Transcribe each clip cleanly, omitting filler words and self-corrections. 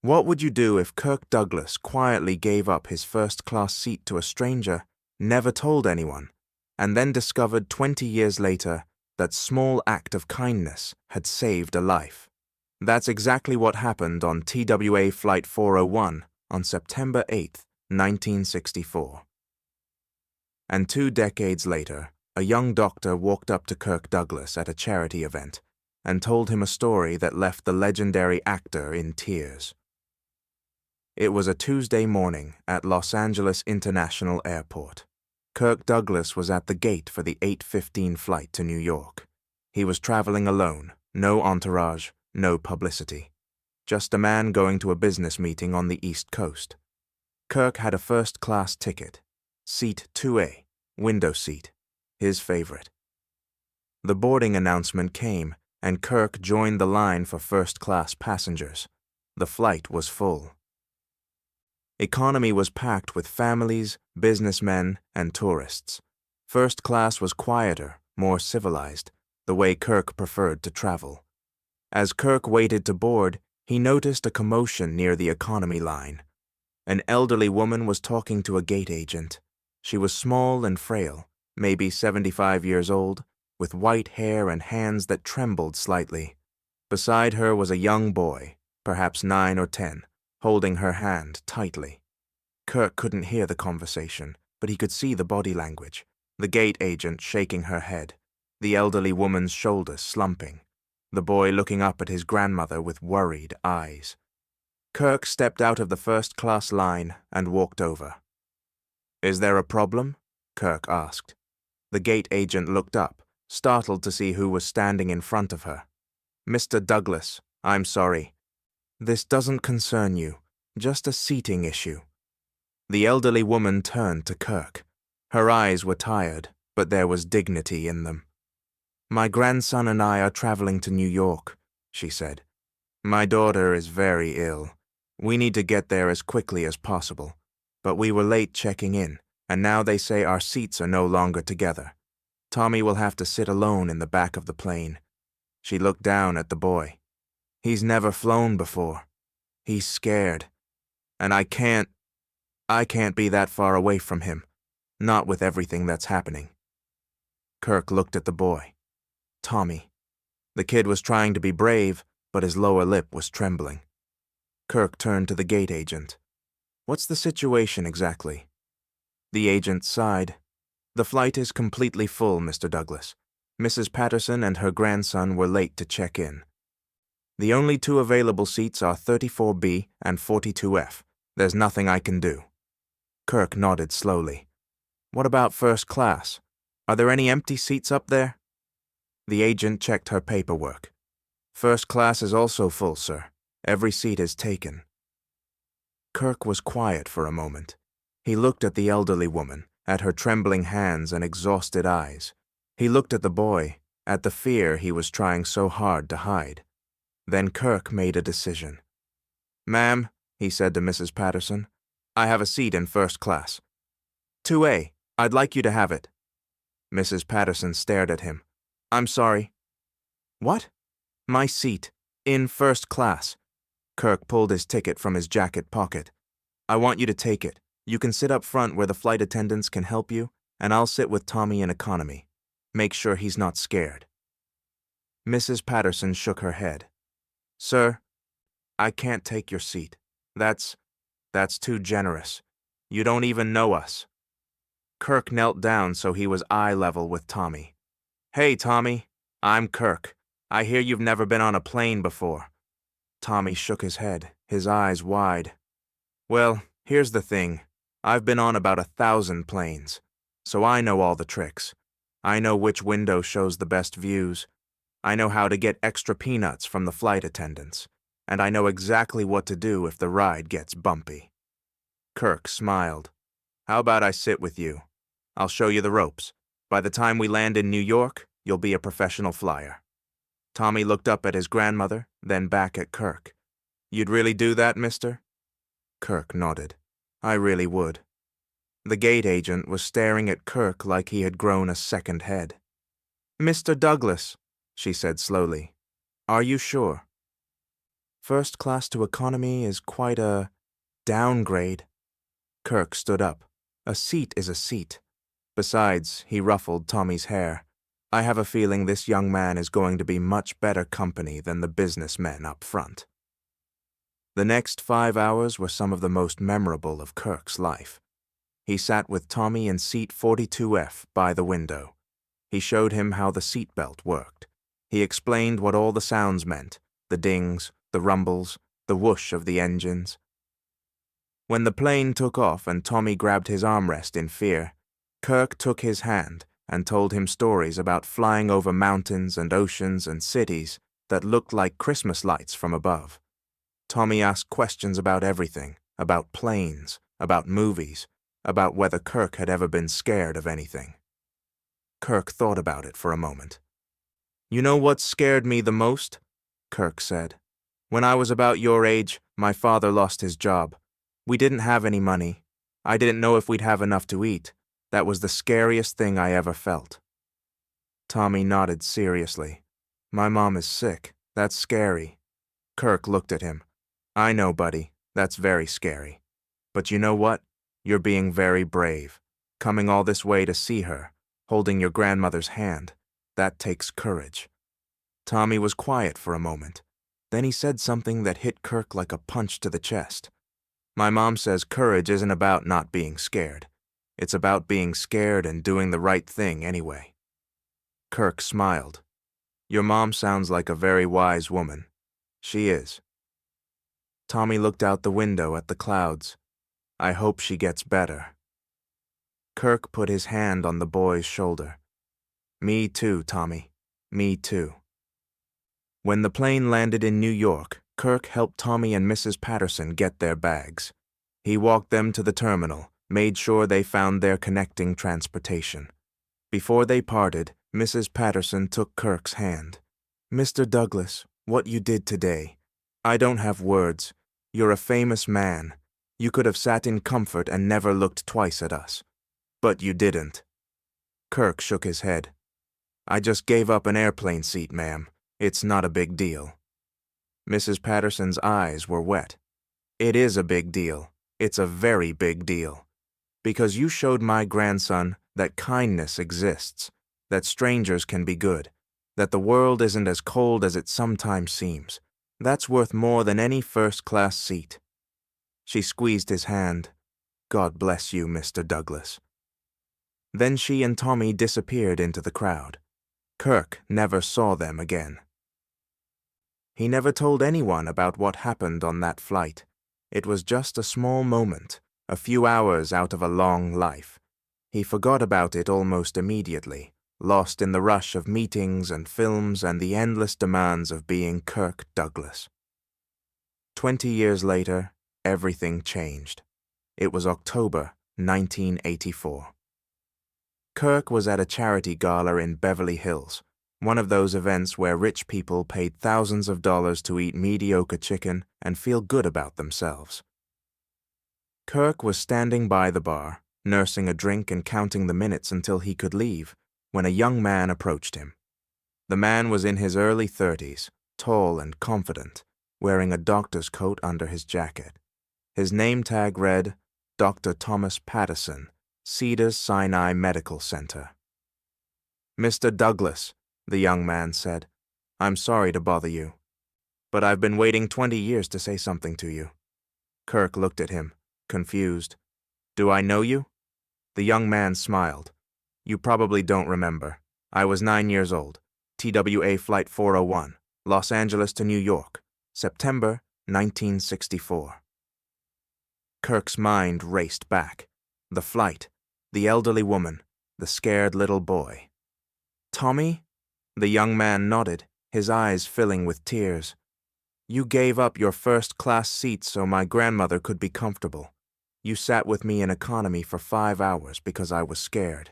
What would you do if Kirk Douglas quietly gave up his first-class seat to a stranger, never told anyone, and then discovered 20 years later that small act of kindness had saved a life? That's exactly what happened on TWA Flight 401 on September 8, 1964. And 2 decades later, a young doctor walked up to Kirk Douglas at a charity event and told him a story that left the legendary actor in tears. It was a Tuesday morning at Los Angeles International Airport. Kirk Douglas was at the gate for the 8:15 flight to New York. He was traveling alone, no entourage, no publicity. Just a man going to a business meeting on the East Coast. Kirk had a first-class ticket, seat 2A, window seat, his favorite. The boarding announcement came, and Kirk joined the line for first-class passengers. The flight was full. Economy was packed with families, businessmen, and tourists. First class was quieter, more civilized, the way Kirk preferred to travel. As Kirk waited to board, he noticed a commotion near the economy line. An elderly woman was talking to a gate agent. She was small and frail, maybe 75 years old, with white hair and hands that trembled slightly. Beside her was a young boy, perhaps 9 or 10, holding her hand tightly. Kirk couldn't hear the conversation, but he could see the body language, the gate agent shaking her head, the elderly woman's shoulders slumping, the boy looking up at his grandmother with worried eyes. Kirk stepped out of the first-class line and walked over. "Is there a problem?" Kirk asked. The gate agent looked up, startled to see who was standing in front of her. "Mr. Douglas, I'm sorry. This doesn't concern you, just a seating issue." The elderly woman turned to Kirk. Her eyes were tired, but there was dignity in them. "My grandson and I are traveling to New York," she said. "My daughter is very ill. We need to get there as quickly as possible, but we were late checking in, and now they say our seats are no longer together. Tommy will have to sit alone in the back of the plane." She looked down at the boy. "He's never flown before. He's scared. And I can't be that far away from him, not with everything that's happening." Kirk looked at the boy. Tommy. The kid was trying to be brave, but his lower lip was trembling. Kirk turned to the gate agent. "What's the situation exactly?" The agent sighed. "The flight is completely full, Mr. Douglas. Mrs. Patterson and her grandson were late to check in. The only 2 available seats are 34B and 42F. There's nothing I can do." Kirk nodded slowly. "What about first class? Are there any empty seats up there?" The agent checked her paperwork. "First class is also full, sir. Every seat is taken." Kirk was quiet for a moment. He looked at the elderly woman, at her trembling hands and exhausted eyes. He looked at the boy, at the fear he was trying so hard to hide. Then Kirk made a decision. "Ma'am," he said to Mrs. Patterson, "I have a seat in first class. 2A, I'd like you to have it." Mrs. Patterson stared at him. "I'm sorry." "What?" "My seat, in first class." Kirk pulled his ticket from his jacket pocket. "I want you to take it. You can sit up front where the flight attendants can help you, and I'll sit with Tommy in economy. Make sure he's not scared." Mrs. Patterson shook her head. "Sir, I can't take your seat. That's too generous. You don't even know us." Kirk knelt down so he was eye level with Tommy. "Hey, Tommy, I'm Kirk. I hear you've never been on a plane before." Tommy shook his head, his eyes wide. "Well, here's the thing. I've been on about 1,000 planes, so I know all the tricks. I know which window shows the best views. I know how to get extra peanuts from the flight attendants, and I know exactly what to do if the ride gets bumpy." Kirk smiled. "How about I sit with you? I'll show you the ropes. By the time we land in New York, you'll be a professional flyer." Tommy looked up at his grandmother, then back at Kirk. "You'd really do that, mister?" Kirk nodded. "I really would." The gate agent was staring at Kirk like he had grown a second head. "Mr. Douglas," she said slowly, "are you sure?" First class to economy is quite a downgrade. Kirk stood up. A seat is a seat. Besides, he ruffled Tommy's hair. I have a feeling this young man is going to be much better company than the businessmen up front. The next 5 hours were some of the most memorable of Kirk's life. He sat with Tommy in seat 42F by the window. He showed him how the seatbelt worked. He explained what all the sounds meant, the dings, the rumbles, the whoosh of the engines. When the plane took off and Tommy grabbed his armrest in fear, Kirk took his hand and told him stories about flying over mountains and oceans and cities that looked like Christmas lights from above. Tommy asked questions about everything, about planes, about movies, about whether Kirk had ever been scared of anything. Kirk thought about it for a moment. You know what scared me the most? Kirk said. When I was about your age, my father lost his job. We didn't have any money. I didn't know if we'd have enough to eat. That was the scariest thing I ever felt. Tommy nodded seriously. My mom is sick. That's scary. Kirk looked at him. I know, buddy. That's very scary. But you know what? You're being very brave. Coming all this way to see her, holding your grandmother's hand. That takes courage. Tommy was quiet for a moment. Then he said something that hit Kirk like a punch to the chest. My mom says courage isn't about not being scared. It's about being scared and doing the right thing anyway. Kirk smiled. Your mom sounds like a very wise woman. She is. Tommy looked out the window at the clouds. I hope she gets better. Kirk put his hand on the boy's shoulder. Me too, Tommy. Me too. When the plane landed in New York, Kirk helped Tommy and Mrs. Patterson get their bags. He walked them to the terminal, made sure they found their connecting transportation. Before they parted, Mrs. Patterson took Kirk's hand. Mr. Douglas, what you did today. I don't have words. You're a famous man. You could have sat in comfort and never looked twice at us. But you didn't. Kirk shook his head. I just gave up an airplane seat, ma'am. It's not a big deal. Mrs. Patterson's eyes were wet. It is a big deal. It's a very big deal. Because you showed my grandson that kindness exists, that strangers can be good, that the world isn't as cold as it sometimes seems. That's worth more than any first-class seat. She squeezed his hand. God bless you, Mr. Douglas. Then she and Tommy disappeared into the crowd. Kirk never saw them again. He never told anyone about what happened on that flight. It was just a small moment, a few hours out of a long life. He forgot about it almost immediately, lost in the rush of meetings and films and the endless demands of being Kirk Douglas. 20 years later, everything changed. It was October 1984. Kirk was at a charity gala in Beverly Hills, one of those events where rich people paid thousands of dollars to eat mediocre chicken and feel good about themselves. Kirk was standing by the bar, nursing a drink and counting the minutes until he could leave, when a young man approached him. The man was in his early 30s, tall and confident, wearing a doctor's coat under his jacket. His name tag read, Dr. Thomas Patterson, Cedars-Sinai Medical Center. Mr. Douglas, the young man said, I'm sorry to bother you, but I've been waiting 20 years to say something to you. Kirk looked at him, confused. Do I know you? The young man smiled. You probably don't remember. I was 9 years old. TWA Flight 401, Los Angeles to New York, September 1964. Kirk's mind raced back. The flight, the elderly woman, the scared little boy. Tommy? The young man nodded, his eyes filling with tears. You gave up your first-class seat so my grandmother could be comfortable. You sat with me in economy for 5 hours because I was scared.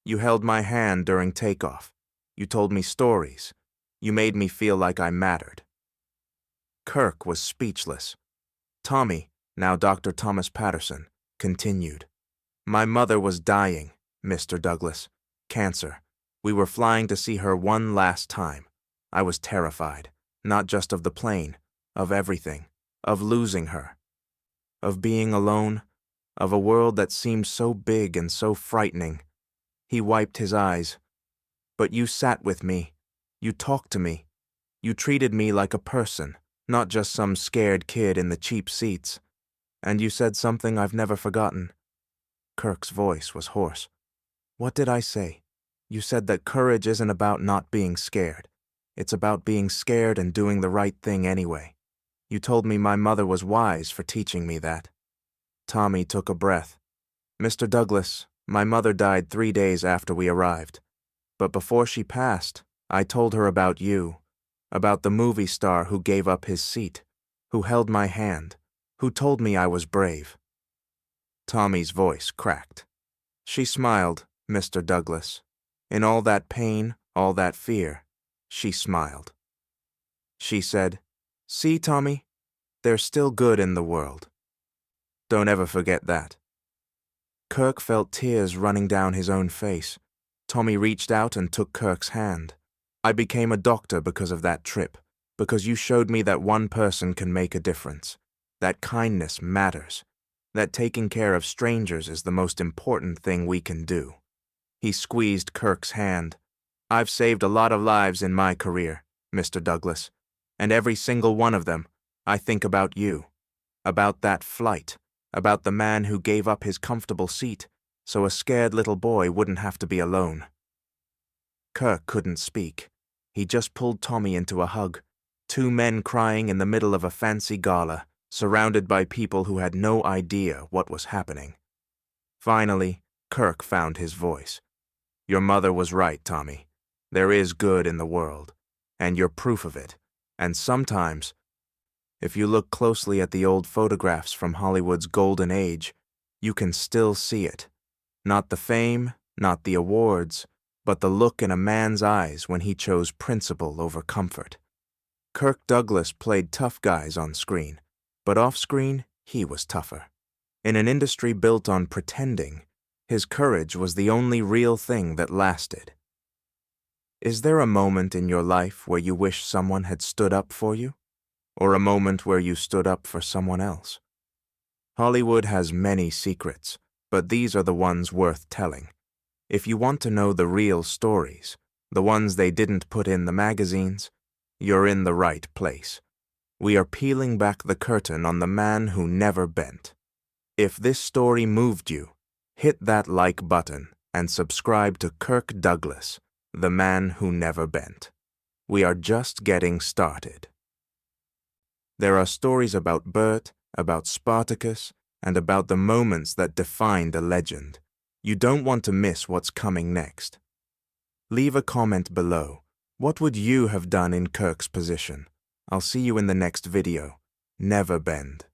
You held my hand during takeoff. You told me stories. You made me feel like I mattered. Kirk was speechless. Tommy, now Dr. Thomas Patterson, continued. My mother was dying, Mr. Douglas. Cancer. We were flying to see her one last time. I was terrified, not just of the plane, of everything, of losing her, of being alone, of a world that seemed so big and so frightening. He wiped his eyes. But you sat with me. You talked to me. You treated me like a person, not just some scared kid in the cheap seats. And you said something I've never forgotten. Kirk's voice was hoarse. What did I say? You said that courage isn't about not being scared. It's about being scared and doing the right thing anyway. You told me my mother was wise for teaching me that. Tommy took a breath. Mr. Douglas, my mother died 3 days after we arrived. But before she passed, I told her about you, about the movie star who gave up his seat, who held my hand, who told me I was brave. Tommy's voice cracked. She smiled, Mr. Douglas. In all that pain, all that fear, she smiled. She said, "See, Tommy, there's still good in the world. Don't ever forget that." Kirk felt tears running down his own face. Tommy reached out and took Kirk's hand. I became a doctor because of that trip, because you showed me that one person can make a difference, that kindness matters, that taking care of strangers is the most important thing we can do. He squeezed Kirk's hand. I've saved a lot of lives in my career, Mr. Douglas, and every single one of them, I think about you, about that flight, about the man who gave up his comfortable seat so a scared little boy wouldn't have to be alone. Kirk couldn't speak. He just pulled Tommy into a hug, 2 men crying in the middle of a fancy gala, surrounded by people who had no idea what was happening. Finally, Kirk found his voice. Your mother was right, Tommy. There is good in the world, and you're proof of it. And sometimes, if you look closely at the old photographs from Hollywood's golden age, you can still see it. Not the fame, not the awards, but the look in a man's eyes when he chose principle over comfort. Kirk Douglas played tough guys on screen, but off-screen, he was tougher. In an industry built on pretending, his courage was the only real thing that lasted. Is there a moment in your life where you wish someone had stood up for you? Or a moment where you stood up for someone else? Hollywood has many secrets, but these are the ones worth telling. If you want to know the real stories, the ones they didn't put in the magazines, you're in the right place. We are peeling back the curtain on the man who never bent. If this story moved you, hit that like button and subscribe to Kirk Douglas, the man who never bent. We are just getting started. There are stories about Bert, about Spartacus, and about the moments that defined a legend. You don't want to miss what's coming next. Leave a comment below. What would you have done in Kirk's position? I'll see you in the next video. Never bend.